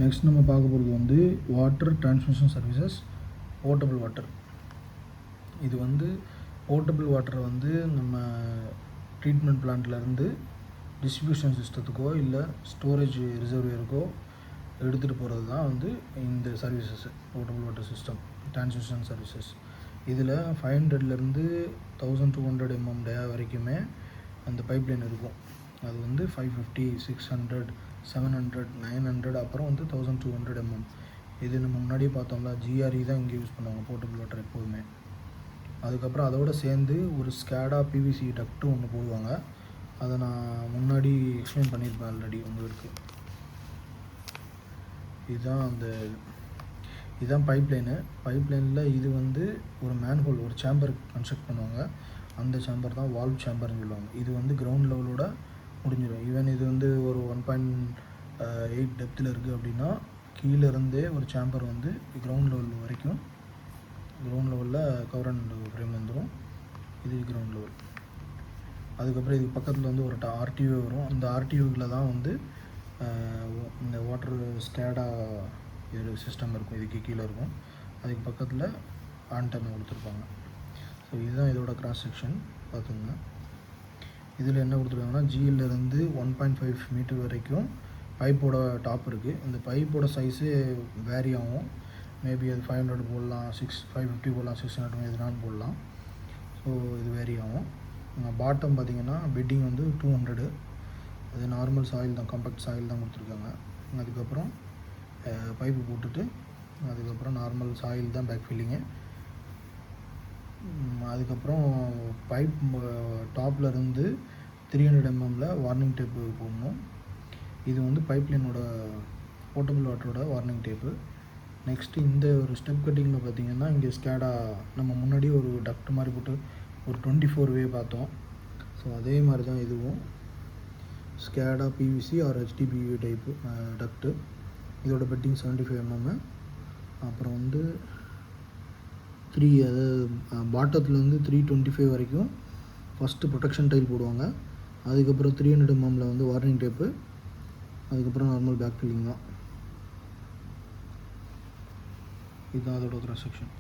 Next நம்ம பார்க்க போகிறது வந்து water transmission services portable water. இது வந்து போர்ட்டபிள் வாட்டரை வந்து நம்ம ட்ரீட்மெண்ட் பிளான்ட்லேருந்து டிஸ்ட்ரிபியூஷன் சிஸ்டத்துக்கோ இல்லை ஸ்டோரேஜ் ரிசர்வேருக்கோ எடுத்துகிட்டு போகிறது தான் வந்து இந்த services portable water system transmission services. இதில் 500லேருந்து 1200 mm டயா வரைக்குமே அந்த பைப்லைன் இருக்கும். அது வந்து 550, 600, 700, 900 அப்புறம் வந்து 1200 mm. இது நம்ம முன்னாடியே பார்த்தோம்ல, GRE தான் இங்கே யூஸ் பண்ணுவாங்க போர்ட்டபிள் வாட்டர் எப்போதுமே. அதுக்கப்புறம் அதோடு சேர்ந்து ஒரு ஸ்கேடா PVC டக்ட்டு ஒன்று போடுவாங்க. அதை நான் முன்னாடி எக்ஸ்பிளைன் பண்ணியிருப்பேன் ஆல்ரெடி உங்களுக்கு. இதுதான் பைப்லைனில் இது வந்து ஒரு மேன்ஹோல், ஒரு சேம்பர் கன்ஸ்ட்ரக்ட் பண்ணுவாங்க. அந்த சேம்பர் தான் வால்வ் சேம்பர்னு சொல்லுவாங்க. இது வந்து கிரவுண்ட் லெவலோட முடிஞ்சிடும். ஈவன் இது வந்து ஒரு 1.8 டெப்த்தில் இருக்குது அப்படின்னா கீழேருந்தே ஒரு சேம்பர் வந்து கிரவுண்ட் லெவல் வரைக்கும், கிரவுண்ட் லெவலில் கவர் அண்ட் ஃப்ரேம் வந்துடும். இது கிரவுண்ட் லெவல். அதுக்கப்புறம் இதுக்கு பக்கத்தில் வந்து ஒரு RTO வரும். அந்த RTOவில் தான் வந்து இந்த வாட்டர் ஸ்கேடா இது சிஸ்டம் இருக்கும். இதுக்கு கீழே இருக்கும். அதுக்கு பக்கத்தில் ஆண்டனை கொடுத்துருப்பாங்க. ஸோ இதுதான் இதோட கிராஸ் செக்ஷன் பார்த்துங்க. இதில் என்ன கொடுத்துருக்காங்கன்னா, ஜியிலேருந்து 1.5 மீட்டர் வரைக்கும் பைப்போட டாப் இருக்குது. இந்த பைப்போட சைஸு வேரி ஆகும். மேபி அது 500 போடலாம், 550 போடலாம், 600 எதுனாலும் போடலாம். ஸோ இது வேரி ஆகும். பாட்டம் பார்த்திங்கன்னா பெட்டிங் வந்து 200. அது நார்மல் சாயில் தான், காம்பேக்ட் சாயில் தான் கொடுத்துருக்காங்க. அதுக்கப்புறம் பைப்பு போட்டுட்டு அதுக்கப்புறம் நார்மல் சாயில் தான் பேக் ஃபில்லிங்கு. அதுக்கப்புறம் பைப் டாப்பில் இருந்து 300 mm வார்னிங் டேப்பு போடணும். இது வந்து பைப்லைனோட போர்ட்டபிள் வாட்டரோட வார்னிங் டேப்பு. நெக்ஸ்ட்டு இந்த ஒரு ஸ்டெப் கட்டிங்கில் பார்த்திங்கன்னா, இங்கே ஸ்கேடா நம்ம முன்னாடி ஒரு டக்ட் மாதிரி போட்டு ஒரு 24 வே பார்த்தோம். ஸோ அதே மாதிரி தான் இதுவும் ஸ்கேடா PVC or HDPE type duct. இதோட பெட்டிங் 75 mm. அப்புறம் வந்து அதாவது பாட்டத்துலேருந்து 325 வரைக்கும் ஃபஸ்ட்டு ப்ரொடெக்ஷன் டைல் போடுவாங்க. அதுக்கப்புறம் 300 mm வந்து வார்னிங் டேப்பு. அதுக்கப்புறம் நார்மல் பேக் ஃபில்லிங் தான். இதுதான் அதோட கிராஸ் செக்ஷன்.